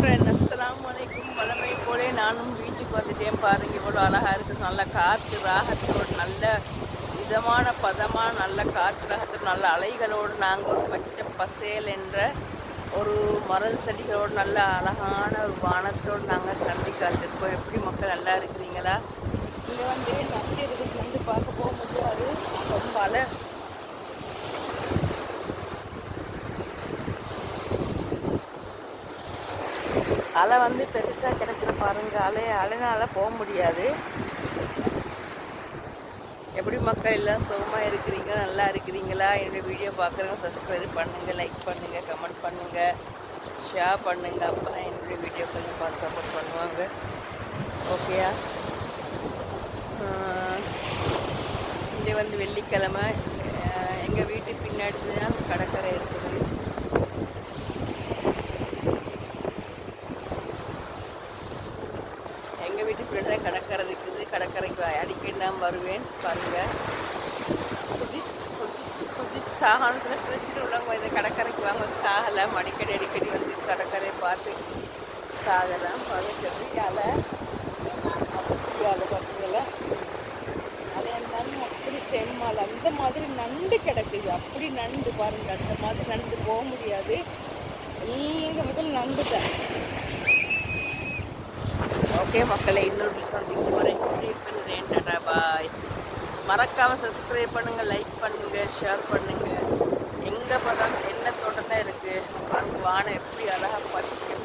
Friend அஸ்ஸலாமு அலைக்கும். வழமை போலே நானும் வீட்டுக்கு வந்துட்டேன். பாருங்க இவ்வளோ அழகாக இருக்குது. நல்ல காற்று ராகத்தோடு, நல்ல இதமான பதமான நல்ல காற்று ராகத்தோடு, நல்ல அலைகளோடு நாங்கள் ஒரு பச்சை பசேல் என்ற ஒரு மரல் செடிகளோடு நல்ல அழகான ஒரு வானத்தோடு நாங்கள் சந்தி காத்திருக்கோம். எப்படி மக்கள் நல்லா இருக்கிறீங்களா? இங்கே வந்து நந்தி இருக்குது, நந்து பார்க்க போக முடியாது, ரொம்ப அலை வந்து பெருசாக கிடக்குற பாருங்க. அலைனால போக முடியாது. எப்படி மக்கள் எல்லாம் சுகமாக இருக்கிறீங்க, நல்லா இருக்கிறீங்களா? என்னுடைய வீடியோ பார்க்குறவங்க சப்ஸ்கிரைப் பண்ணுங்கள், லைக் பண்ணுங்கள், கமெண்ட் பண்ணுங்கள், ஷேர் பண்ணுங்கள். அப்போ தான் என்னுடைய வீடியோ கொஞ்சம் பார்த்து சப்போர்ட் பண்ணுவாங்க. ஓகேயா? இங்கே வந்து வெள்ளிக்கிழமை எங்கள் வீட்டுக்கு பின்னாடி தான் கடற்கரை இருக்குது. எங்கள் வீட்டு பின்னாடி தான் கடற்கரை இருக்குது. கடற்கரைக்கு அடிக்கடி நான் வருவேன். பாருங்கள், புதுசு சாகனத்தில் பிரச்சனை உள்ளவங்க இந்த கடற்கரைக்கு வாங்க, சாகலை. அடிக்கடி வந்து கடற்கரையை பார்த்து சாகலாம். பாருங்க அலை பார்த்தீங்களா? அதை இருந்தாலும் அப்படி செம்மால் அந்த மாதிரி நண்டு கிடக்குது. அப்படி நண்டு பாருங்க, அந்த மாதிரி நண்டு போக முடியாது. நீங்க முதல் நண்டு தான். ஓகே மக்களை, இன்னொரு சந்திக்கும் வரை பண்ணுறேன். பாய். மறக்காமல் சப்ஸ்கிரைப் பண்ணுங்கள், லைக் பண்ணுங்கள், ஷேர் பண்ணுங்கள். எங்கே பார்த்தா என்ன தோட்டம் தான் இருக்குது பாருங்க. வானம் எப்படி அழகாக பச்சை